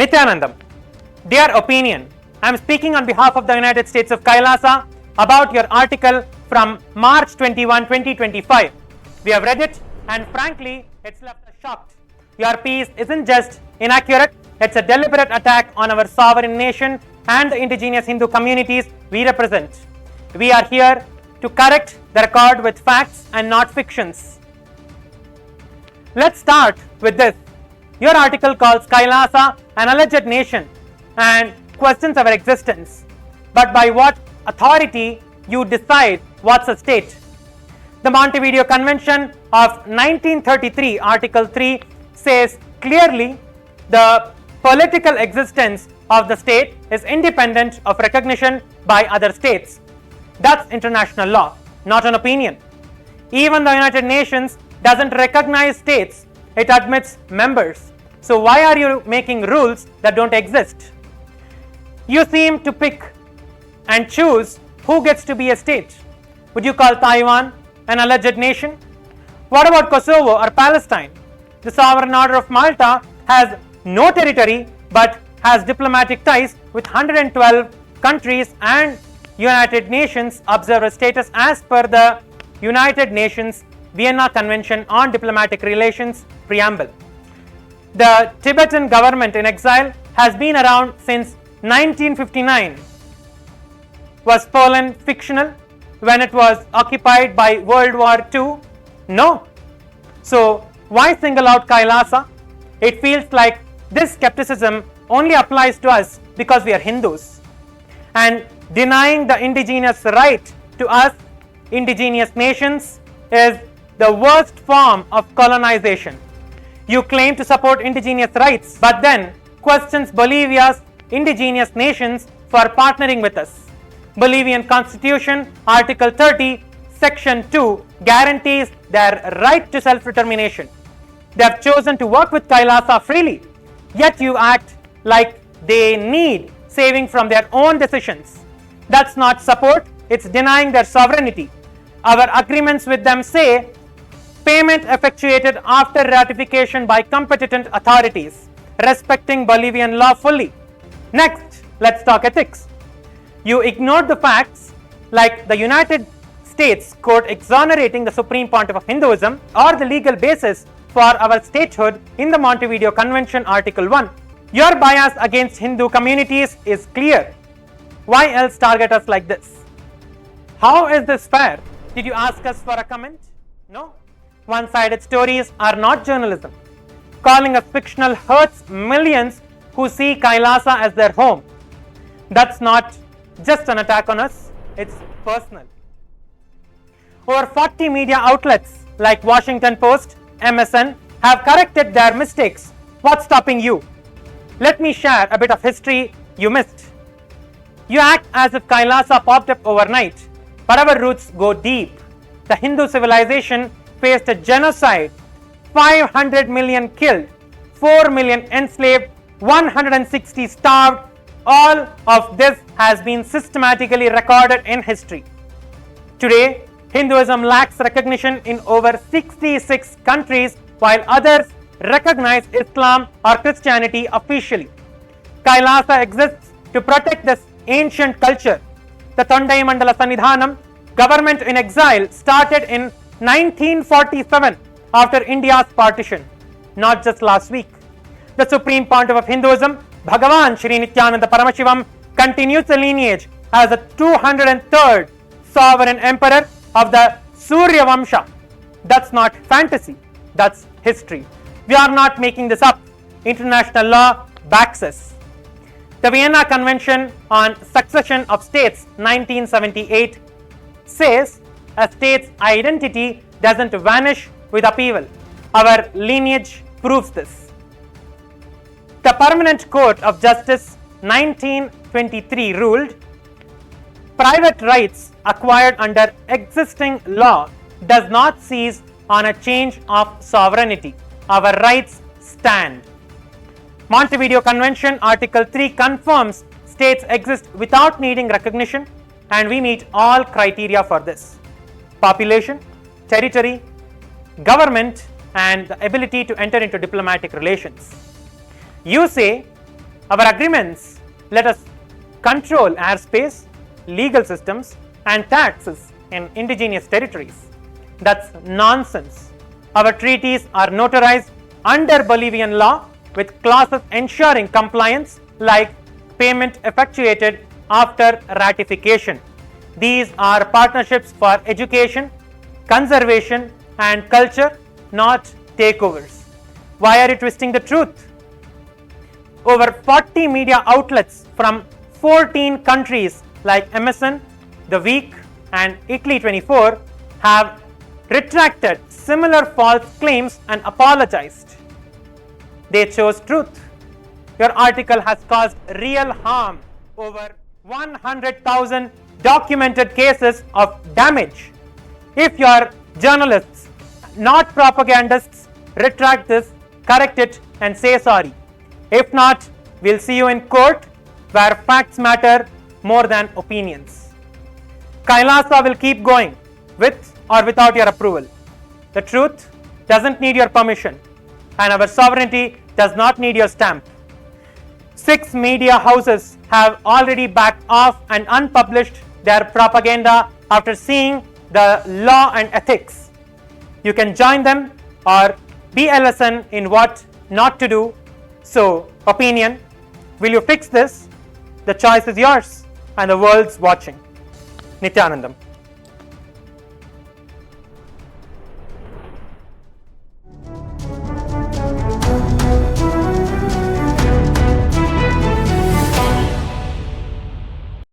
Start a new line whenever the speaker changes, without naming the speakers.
Nityanandam. Dear opinion, I am speaking on behalf of the United States of KAILASA about your article from March 21, 2025. We have read it and frankly, it's left us shocked. Your piece isn't just inaccurate, it's a deliberate attack on our sovereign nation and the indigenous Hindu communities we represent. We are here to correct the record with facts and not fictions. Let's start with this. Your article calls KAILASA an alleged nation and questions our existence. But by what authority you decide what's a state? The Montevideo Convention of 1933, Article 3 says clearly the political existence of the state is independent of recognition by other states. That's international law, not an opinion. Even the United Nations doesn't recognize states, it admits members. So why are you making rules that don't exist? You seem to pick and choose who gets to be a state. Would you call Taiwan an alleged nation? What about Kosovo or Palestine? The sovereign order of Malta has no territory but has diplomatic ties with 112 countries and United Nations observer status as per the United Nations Vienna Convention on Diplomatic Relations preamble. The Tibetan government in exile has been around since 1959. Was Poland fictional when it was occupied by World War II? No. So why single out KAILASA? It feels like this skepticism only applies to us because we are Hindus. And denying the indigenous right to us, indigenous nations, is the worst form of colonization. You claim to support indigenous rights, but then questions Bolivia's indigenous nations for partnering with us. Bolivian Constitution, Article 30, Section 2 guarantees their right to self-determination. They have chosen to work with KAILASA freely, yet you act like they need saving from their own decisions. That's not support, it's denying their sovereignty. Our agreements with them say payment effectuated after ratification by competent authorities, respecting Bolivian law fully. Next, let's talk ethics. You ignored the facts like the United States court exonerating the Supreme Pontiff of Hinduism or the legal basis for our statehood in the Montevideo Convention Article 1. Your bias against Hindu communities is clear. Why else target us like this? How is this fair? Did you ask us for a comment? No. One-sided stories are not journalism. Calling us fictional hurts millions who see KAILASA as their home. That's not just an attack on us, it's personal. Over 40 media outlets like Washington Post, MSN have corrected their mistakes. What's stopping you? Let me share a bit of history you missed. You act as if KAILASA popped up overnight, but our roots go deep. The Hindu civilization faced a genocide, 500 million killed, 4 million enslaved, 160 starved. All of this has been systematically recorded in history. Today, Hinduism lacks recognition in over 66 countries, while others recognize Islam or Christianity officially. KAILASA exists to protect this ancient culture. The Tondai Mandala Sannidhanam, government in exile, started in 1947 after India's partition, not just last week. The Supreme Pontiff of Hinduism, Bhagavan Shri Nityananda Paramashivam, continues the lineage as the 203rd sovereign emperor of the Surya Vamsha. That's not fantasy, that's history. We are not making this up. International law backs us. The Vienna Convention on Succession of States 1978 says a state's identity doesn't vanish with upheaval. Our lineage proves this. The Permanent Court of Justice 1923 ruled private rights acquired under existing law does not cease on a change of sovereignty. Our rights stand. Montevideo Convention Article 3 confirms states exist without needing recognition, and we meet all criteria for this: population, territory, government, and the ability to enter into diplomatic relations. You say Our agreements let us control airspace, legal systems, and taxes in indigenous territories. That's nonsense. Our treaties are notarized under Bolivian law with clauses ensuring compliance like payment effectuated after ratification. These are partnerships for education, conservation, and culture, not takeovers. Why are you twisting the truth? Over 40 media outlets from 14 countries like MSN, The Week, and Italy 24 have retracted similar false claims and apologized. They chose truth. Your article has caused real harm. Over 100,000 documented cases of damage. If your journalists, not propagandists, retract this, correct it, and say sorry. If not, we'll see you in court where facts matter more than opinions. KAILASA will keep going with or without your approval. The truth doesn't need your permission, and our sovereignty does not need your stamp. 6 media houses have already backed off and unpublished their propaganda after seeing the law and ethics. You can join them or be a lesson in what not to do. So, opinion, will you fix this? The choice is yours and the world's watching. Nityanandam.